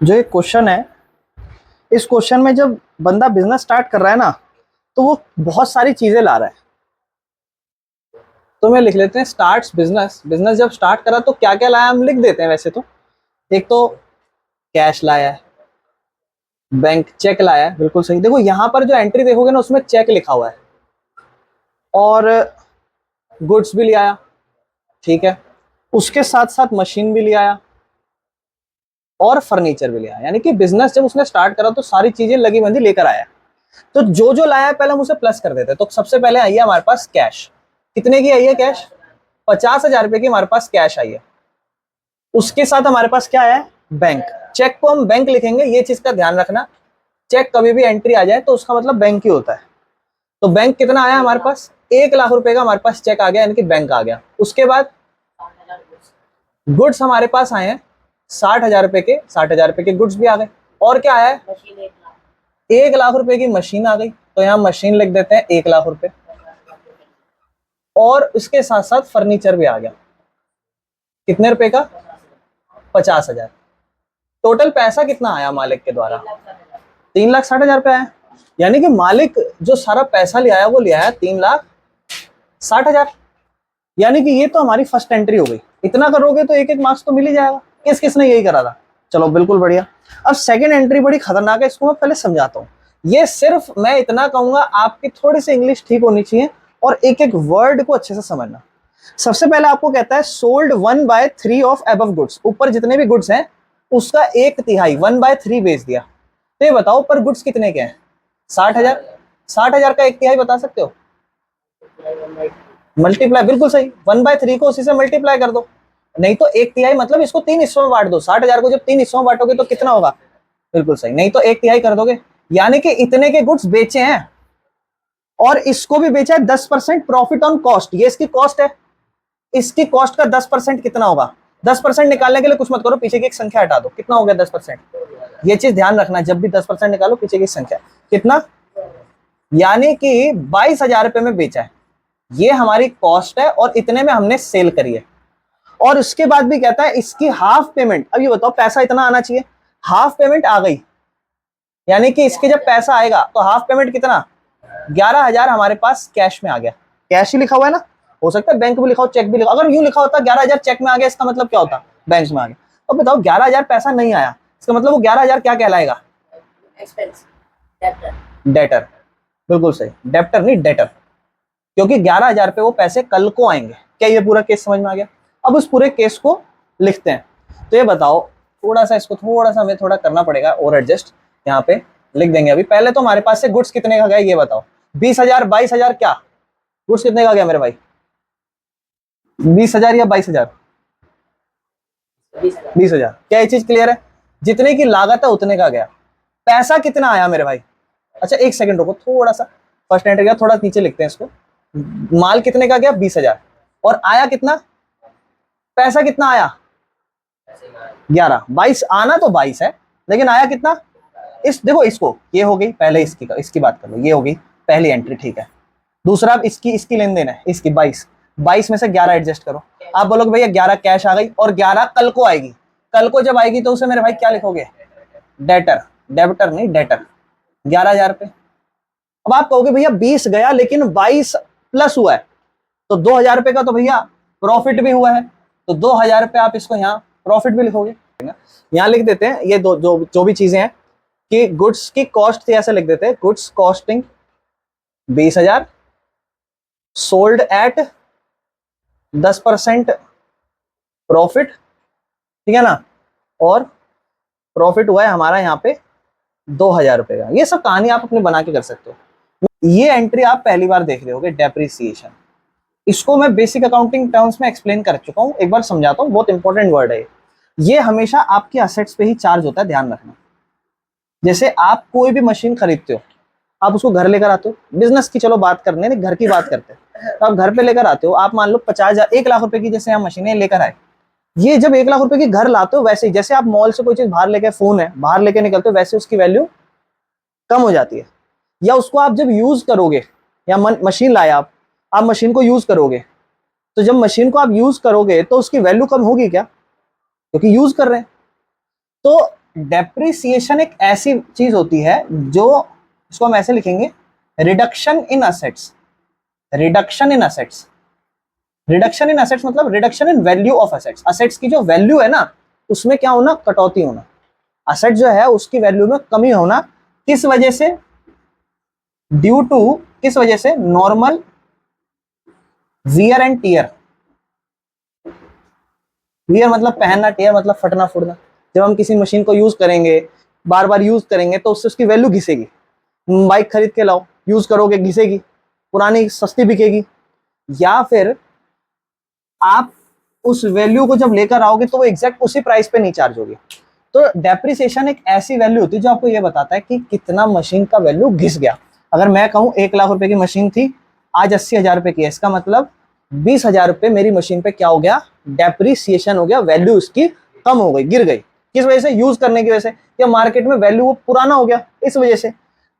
जो एक क्वेश्चन है, इस क्वेश्चन में जब बंदा बिजनेस स्टार्ट कर रहा है ना, तो वो बहुत सारी चीजें ला रहा है। तो मैं लिख लेते हैं स्टार्ट्स बिजनेस। बिजनेस जब स्टार्ट करा तो क्या क्या लाया हम लिख देते हैं वैसे तो। एक तो कैश लाया है, बैंक चेक लाया है, बिल्कुल सही। देखो यहाँ पर जो एंट्री देखोगे ना उसमें चेक लिखा हुआ है। और गुड्स भी ले आया, ठीक है। उसके साथ साथ मशीन भी ले आया और फर्नीचर भी ले आया। यानी कि बिजनेस जब उसने स्टार्ट करा तो सारी चीजें लगी बंदी लेकर आया। तो जो जो लाया है पहले हम उसे प्लस कर देते हैं। तो सबसे पहले आई है हमारे पास कैश। कितने की आई है कैश? 50,000 रुपए की हमारे पास कैश आई है। उसके साथ हमारे पास क्या है? बैंक। चेक को हम बैंक लिखेंगे, ये चीज का ध्यान रखना। चेक कभी भी एंट्री आ जाए तो उसका मतलब बैंक ही होता है। तो बैंक कितना आया हमारे पास? 1,00,000 रुपए का हमारे पास चेक आ गया, यानी कि बैंक आ गया। उसके बाद गुड्स हमारे पास आए हैं 60,000 रुपए के। 60,000 रुपए के गुड्स भी आ गए। और क्या आया है? 1,00,000 रुपए की मशीन आ गई। तो यहाँ मशीन लिख देते हैं 1,00,000 रुपए। और इसके साथ साथ फर्नीचर भी आ गया। कितने रुपए का? 50,000। टोटल पैसा कितना आया मालिक के द्वारा? 3,60,000 रुपए आया। यानी कि मालिक जो सारा पैसा ले आया वो ले आया 3,60,000। यानी कि ये तो हमारी फर्स्ट एंट्री हो गई। इतना करोगे तो एक एक मार्क्स तो मिल ही जाएगा। किस किसने यही करा था? चलो बिल्कुल बढ़िया। अब सेकंड एंट्री बड़ी खतरनाक है, इसको मैं पहले समझाता हूँ। ये सिर्फ मैं इतना कहूंगा, आपकी थोड़ी सी इंग्लिश ठीक होनी चाहिए और एक एक वर्ड को अच्छे से समझना। सबसे पहले आपको कहता है सोल्ड 1/3 ऑफ अबव गुड्स। ऊपर जितने भी गुड्स हैं उसका 1/3 1/3 बेच दिया। तो ये बताओ पर गुड्स कितने के हैं? 60,000। 60,000 का 1/3 बता सकते हो? मल्टीप्लाई, बिल्कुल सही। 1/3 को उसी से मल्टीप्लाई कर दो। नहीं तो 1/3 मतलब इसको 3 हिस्सों में बांट दो। 60,000 को जब 3 हिस्सों में बांटोगे तो कितना होगा? बिल्कुल सही। नहीं तो 1/3 कर दोगे। यानी कि इतने के गुड्स बेचे हैं और इसको भी बेचा है 10% प्रॉफिट ऑन कॉस्ट। ये इसकी कॉस्ट है। इसकी कॉस्ट का 10% कितना होगा? 10% निकालने के लिए कुछ मत करो, पीछे की एक संख्या हटा दो। कितना हो गया 10%? ये चीज ध्यान रखना, जब भी 10% निकालो पीछे की संख्या कितना। यानी कि 22,000 रुपए में बेचा है। ये हमारी कॉस्ट है और इतने में हमने सेल करी है। और उसके बाद भी कहता है इसकी हाफ पेमेंट। अब ये बताओ पैसा इतना आना चाहिए, हाफ पेमेंट आ गई। यानी कि इसके जब पैसा आएगा तो हाफ पेमेंट कितना? 11,000 हमारे पास कैश में आ गया। कैश ही लिखा हुआ है ना, हो सकता है बैंक भी लिखा हो, चेक भी लिखा। अगर यूं लिखा होता 11,000 चेक में आ गया, इसका मतलब क्या होता? बैंक में आ गया। तो बताओ 11,000 पैसा नहीं आया, इसका मतलब वो 11,000 क्या कहलाएगा? Expense, debtor. बिल्कुल सही, डेप्टर नहीं डेटर। क्योंकि 11,000 पे वो पैसे कल को आएंगे। क्या ये पूरा केस समझ में आ गया? अब उस पूरे केस को लिखते हैं। तो ये बताओ, थोड़ा सा इसको थोड़ा सा हमें थोड़ा करना पड़ेगा और एडजस्ट। यहाँ पे लिख देंगे। अभी पहले तो हमारे पास से गुड्स कितने का गया ये बताओ। 20,000 22,000, क्या गुड्स कितने का गया मेरे भाई? 20,000 या 22,000? 20,000। क्या ये चीज क्लियर है? जितने की लागत है उतने का गया। पैसा कितना आया मेरे भाई? अच्छा एक सेकंड रुको, थोड़ा सा फर्स्ट एंटर गया, थोड़ा नीचे लिखते हैं इसको। माल कितने का गया? 20,000। और आया कितना? पैसा कितना आया? 11। 22 आना तो 22 है, लेकिन आया कितना? इस देखो इसको, ये हो गई पहले इसकी बात कर लो। ये हो गई पहली एंट्री, ठीक है। दूसरा अब इसकी लेन देन है, इसकी 22। 22 में से 11 एडजस्ट करो। आप बोलोगे भैया 11 कैश आ गई और 11 कल को आएगी। कल को जब आएगी तो उसे मेरे भाई क्या लिखोगे? डेटर। डेबिटर नहीं डेटर। 11,000 रुपए। अब आप कहोगे भैया 20 गया लेकिन 22 प्लस हुआ है, तो 2,000 रुपए का तो भैया प्रॉफिट भी हुआ है। तो 2,000 रुपए आप इसको यहाँ प्रॉफिट भी लिखोगे। यहाँ लिख देते हैं ये दो जो भी चीजें हैं कि गुड्स की कॉस्ट थी, ऐसे लिख देते हैं। Goods costing 20,000, sold at 10% profit, ठीक है ना। और प्रॉफिट हुआ है हमारा यहाँ पे 2,000 रुपए का। ये सब कहानी आप अपने बना के कर सकते हो। ये एंट्री आप पहली बार देख रहे होगे, डेप्रिसिएशन। इसको मैं बेसिक अकाउंटिंग टर्म्स में एक्सप्लेन कर चुका हूं, एक बार समझाता हूं, बहुत इंपॉर्टेंट वर्ड है ये हमेशा आपके असेट्स पे ही चार्ज होता है, ध्यान रखना। जैसे आप कोई भी मशीन खरीदते हो, आप उसको घर लेकर आते हो। बिजनेस की चलो बात करने नहीं, घर की बात करते हैं। तो आप घर पे लेकर आते हो, आप मान लो 50,000 1,00,000 रुपए की जैसे आप मशीनें लेकर आए। ये जब 1,00,000 रुपए की घर लाते हो, वैसे ही जैसे आप मॉल से कोई चीज बाहर लेके, फोन है बाहर लेके निकलते हो, वैसे उसकी वैल्यू कम हो जाती है। या उसको आप जब यूज करोगे, या मशीन लाया आप मशीन को यूज करोगे, तो जब मशीन को आप यूज करोगे तो उसकी वैल्यू कम होगी क्या? क्योंकि यूज कर रहे हैं। तो डेप्रिसिएशन एक ऐसी चीज होती है जो, इसको हम ऐसे लिखेंगे, reduction in assets. Reduction in assets, reduction in assets मतलब reduction in value of assets. Assets की जो वैल्यू है ना, उसमें क्या होना, कटौती होना। असेट जो है उसकी वैल्यू में कमी होना, किस वजह से, ड्यू टू, किस वजह से, normal wear and tear. Wear मतलब पहनना, टियर मतलब फटना फूटना। जब हम किसी मशीन को यूज करेंगे, बार बार यूज करेंगे, तो उससे उसकी वैल्यू घिसेगी। बाइक खरीद के लाओ, यूज करोगे, घिसेगी, पुरानी सस्ती बिकेगी। या फिर आप उस वैल्यू को जब लेकर आओगे तो वो एग्जैक्ट उसी प्राइस पे नहीं चार्ज होगी। तो डेप्रिसिएशन एक ऐसी वैल्यू होती है जो आपको ये बताता है कि कितना मशीन का वैल्यू घिस गया। अगर मैं कहूं 1 लाख रुपए की मशीन थी, आज 80,000 रुपए की है, इसका मतलब 20,000 रुपए मेरी मशीन पे क्या हो गया, डेप्रिसिएशन हो गया, वैल्यू उसकी कम हो गई, गिर गई। किस वजह से, यूज करने की वजह से, या मार्केट में वैल्यू वो पुराना हो गया इस वजह से।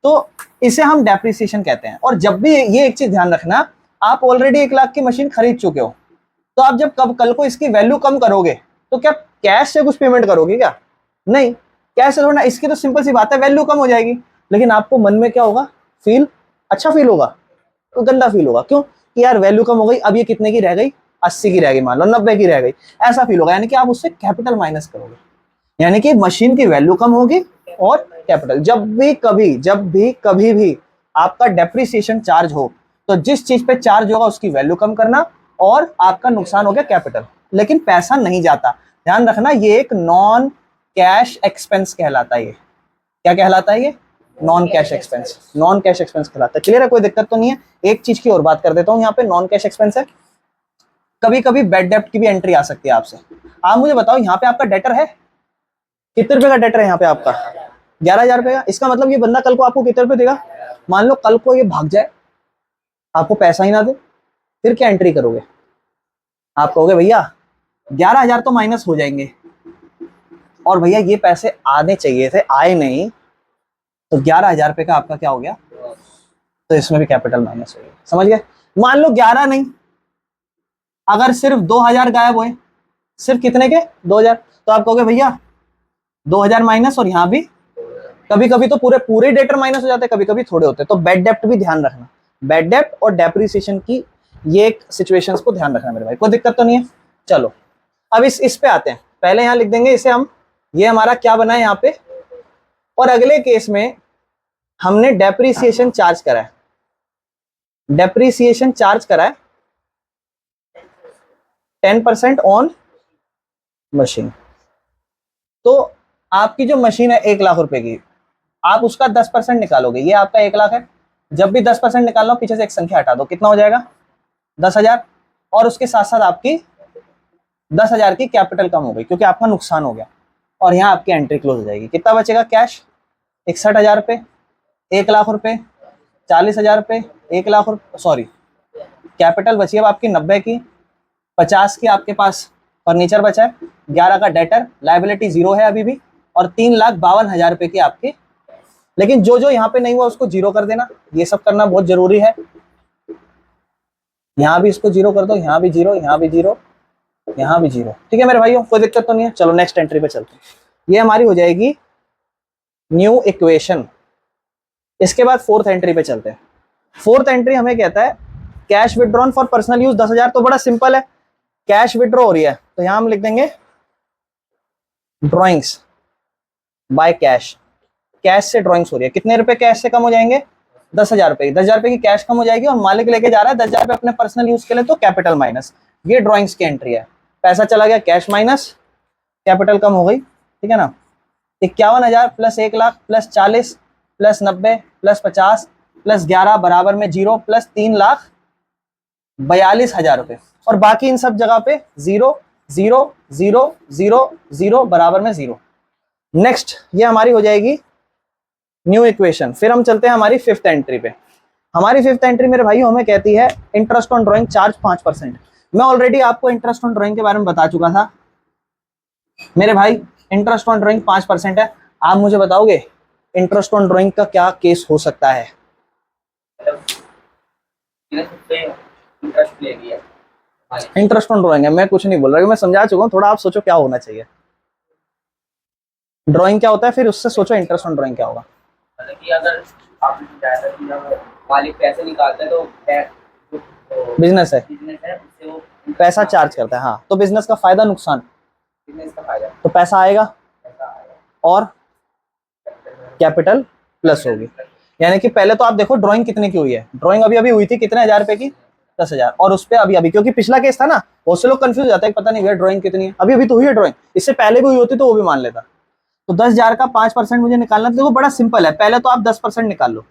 तो इसे हम डेप्रिसिएशन कहते हैं। और जब भी ये एक चीज ध्यान रखना, आप ऑलरेडी 1 लाख की मशीन खरीद चुके हो, तो आप जब कल को इसकी वैल्यू कम करोगे तो क्या कैश से कुछ पेमेंट करोगे क्या? नहीं, कैश से थोड़ा। इसकी तो सिंपल सी बात है, वैल्यू कम हो जाएगी, लेकिन आपको मन में क्या होगा, फील अच्छा फील होगा, तो गंदा फील होगा। क्यों? कि यार वैल्यू कम हो गई, अब ये कितने की रह गई, 80 की रह गई, मान लो 90 की रह गई, ऐसा फील होगा। यानी कि आप उससे कैपिटल माइनस करोगे, यानी कि मशीन की वैल्यू कम होगी और कैपिटल। जब भी कभी भी आपका डेप्रिसिएशन चार्ज हो, तो जिस चीज पे चार्ज होगा उसकी वैल्यू कम करना, और आपका नुकसान हो गया कैपिटल, लेकिन पैसा नहीं जाता। ध्यान रखना, ये एक नॉन कैश एक्सपेंस कहलाता है। ये क्या कहलाता है? ये non cash expense, non cash expense कहलाता है। क्लियर है? कोई दिक्कत तो नहीं है? एक चीज की और बात कर देता हूं, यहाँ पे नॉन कैश एक्सपेंस है, कभी कभी बैड डेप्ट की भी एंट्री आ सकती है आपसे। आप मुझे बताओ, यहाँ पे आपका डेटर है, कितने रुपए का डेटर है यहाँ पे आपका? 11,000 रुपए का। इसका मतलब ये बंदा कल को आपको कितने रुपए देगा? मान लो कल को ये भाग जाए, आपको पैसा ही ना दे, फिर क्या एंट्री करोगे? आप कहोगे भैया 11,000 तो माइनस हो जाएंगे, और भैया ये पैसे आने चाहिए थे, आए नहीं, तो 11,000 रुपए का आपका क्या हो गया? तो इसमें भी कैपिटल माइनस हो गया। समझ गए? मान लो 11 नहीं, अगर सिर्फ 2,000 गायब हुए, सिर्फ कितने के? 2,000, तो आप कहोगे भैया 2,000 माइनस, और यहाँ भी कभी कभी तो पूरे पूरे डेटर माइनस हो जाते हैं, कभी कभी थोड़े होते हैं। तो बैड डेप्ट भी ध्यान रखना, बैड डेप्ट और डेप्रिसिएशन की ये एक सिचुएशंस को ध्यान रखना मेरे भाई। कोई दिक्कत तो नहीं है? चलो अब इस पे आते हैं। पहले यहां लिख देंगे इसे हम, ये हमारा क्या बना है यहाँ पे, और अगले केस में हमने डेप्रिसिएशन चार्ज करा है, डेप्रिसिएशन चार्ज करा है 10% ऑन मशीन। तो आपकी जो मशीन है 1 लाख रुपए की, आप उसका 10% निकालोगे, ये आपका 1 लाख है। जब भी 10% निकालना हो, पीछे से एक संख्या हटा दो, कितना हो जाएगा? 10,000। और उसके साथ साथ आपकी 10,000 की कैपिटल कम हो गई, क्योंकि आपका नुकसान हो गया, और यहाँ आपकी एंट्री क्लोज हो जाएगी। कितना बचेगा कैश? 61,000 रुपए, 1 लाख रुपए, 40,000 रुपए, 1 लाख रुपए, सॉरी, कैपिटल बची अब आपकी 90 की, 50 की आपके पास फर्नीचर बचा है, 11 का डेटर, लाइबिलिटी 0 है अभी भी, और 3,52,000 रुपए की आपकी। लेकिन जो जो यहाँ पे नहीं हुआ उसको 0 कर देना, ये सब करना बहुत जरूरी है। यहाँ भी इसको 0 कर दो, यहाँ भी 0, यहाँ भी 0, यहाँ भी 0। ठीक है मेरे भाइयों, कोई दिक्कत तो नहीं है? चलो नेक्स्ट एंट्री पे चलते हैं। ये हमारी हो जाएगी न्यू इक्वेशन। इसके बाद फोर्थ एंट्री पे चलते हैं। फोर्थ एंट्री हमें कहता है cash withdrawn for personal use 10,000। तो बड़ा सिंपल है, कैश विड्रॉ हो रही है, तो यहां हम लिख देंगे ड्रॉइंग्स बाय कैश। कैश से ड्रॉइंग्स हो रही है, कितने रुपए कैश से कम हो जाएंगे? 10,000 रुपए। 10,000 रुपए की कैश कम हो जाएगी, और मालिक लेके जा रहा है 10,000 रुपए अपने पर्सनल यूज के लिए, तो कैपिटल माइनस। ये ड्रॉइंग्स की एंट्री है, पैसा चला गया, कैश माइनस, कैपिटल कम हो गई। ठीक है ना? 51,000 plus 1 lakh plus 40 plus 90 plus 50 plus 11 बराबर में 0 प्लस 3,42,000 रुपए, और बाकी इन सब जगह पे 0 0 0 0 0 बराबर में 0। नेक्स्ट ये हमारी हो जाएगी न्यू इक्वेशन। फिर हम चलते हैं हमारी फिफ्थ एंट्री पे। हमारी फिफ्थ एंट्री मेरे भाई हमें कहती है इंटरेस्ट ऑन ड्राइंग चार्ज 5%। मैं ऑलरेडी आपको इंटरेस्ट ऑन ड्राइंग के बारे में बता चुका था मेरे भाई। इंटरेस्ट ऑन ड्राइंग 5% है। आप मुझे बताओगे इंटरेस्ट ऑन ड्राइंग का क्या केस हो सकता है? इंटरेस्ट ऑन ड्राइंग है, मैं कुछ नहीं बोल रहा, मैं समझा चुका हूं, थोड़ा आप सोचो क्या होना चाहिए। ड्राइंग क्या होता है, फिर उससे सोचो इंटरेस्ट ऑन ड्राइंग क्या होगा। मतलब कि अगर आपने बताया था कि जब मालिक पैसे निकालता है तो बिजनेस है, बिजनेस है उससे वो पैसा चार्ज करता है। हाँ, तो बिजनेस का फायदा नुकसान, बिजनेस का फायदा तो पैसा आएगा पैसा आएगा और कैपिटल प्लस होगी। यानी कि पहले तो आप देखो ड्राइंग कितने की हुई है, ड्राइंग अभी अभी हुई थी कितने हजार रुपए की, 10,000, और उस पे अभी अभी, क्योंकि पिछला केस था ना, बहुत से लोग कंफ्यूज हो जाते हैं पता नहीं भैया ड्राइंग कितनी है, अभी अभी तो हुई है ड्राइंग, इससे पहले भी हुई होती तो वो भी मान लेता। तो 10,000 का 5% मुझे निकालना, देखो बड़ा सिंपल है, पहले तो आप 10% निकाल लो,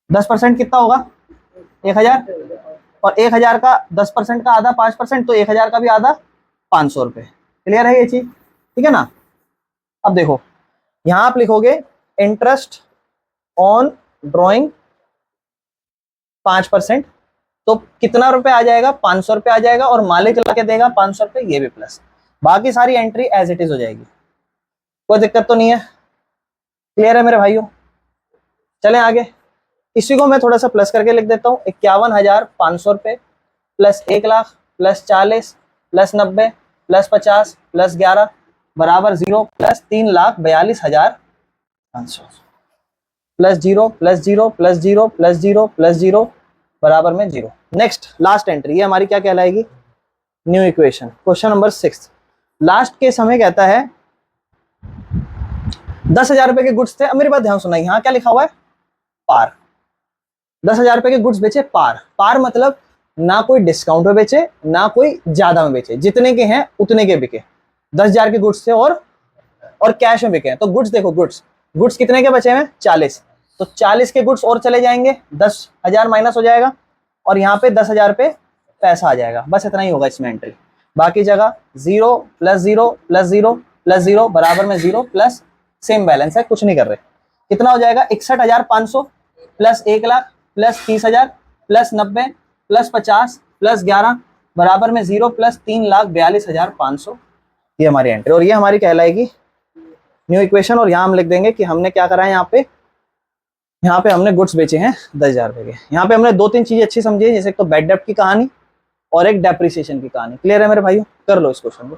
10% कितना होगा 1,000, और 1,000 का 10% का आधा 5%, तो 1,000 का भी आधा 500 रुपए। क्लियर है ये चीज, ठीक है ना। अब देखो यहां आप लिखोगे इंटरेस्ट ऑन ड्रॉइंग 5%, तो कितना रुपए आ जाएगा, 500 रुपए आ जाएगा, और मालिक लगा के देगा 500 रुपए, ये भी प्लस, बाकी सारी एंट्री एज इट इज हो जाएगी, कोई दिक्कत तो नहीं है। क्लियर है मेरे भाइयों, चलें आगे। इसी को मैं थोड़ा सा प्लस करके लिख देता हूँ, 51,500 रुपए plus 1,00,000 plus 40 plus 90 plus 50 plus 11 बराबर 0 plus 3,42,500 plus 0 plus 0 plus 0 plus 0 plus 0 बराबर में 0। नेक्स्ट लास्ट एंट्री, ये हमारी क्या कहलाएगी, new equation. Question number 6, last case हमें कहता है 10,000 रुपए के गुड्स थे। अब मेरी बात ध्यान सुना, यहाँ क्या लिखा हुआ है, पार, 10,000 रुपए के गुड्स बेचे पार, पार मतलब ना कोई डिस्काउंट में बेचे ना कोई ज्यादा में बेचे, जितने के हैं उतने के बिके, 10,000 के गुड्स थे और कैश में बिके हैं। तो गुड्स देखो, गुड्स कितने के बचे हैं 40, तो 40 के गुड्स और चले जाएंगे, 10,000 माइनस हो जाएगा, और यहाँ पे 10,000 पे पैसा आ जाएगा, बस इतना ही होगा इसमें एंट्री। बाकी जगह 0 प्लस 0 प्लस 0 प्लस 0 बराबर में 0 प्लस सेम बैलेंस है, कुछ नहीं कर रहे। कितना हो जाएगा 61,500 plus 1,00,000 plus 30,000 plus 90 plus 50 plus 11 बराबर में 0 प्लस 3,42,500, ये हमारी एंट्री, और ये हमारी कहलाएगी न्यू इक्वेशन। और यहाँ हम लिख देंगे कि हमने क्या करा है, यहाँ पे हमने गुड्स बेचे हैं 10,000 रुपए के। यहाँ पे हमने 2-3 चीजें अच्छी समझी है, जैसे एक तो बैड डेप्ट की कहानी और एक डेप्रिसिएशन की कहानी। क्लियर है मेरे भाइयों, कर लो इस क्वेश्चन को।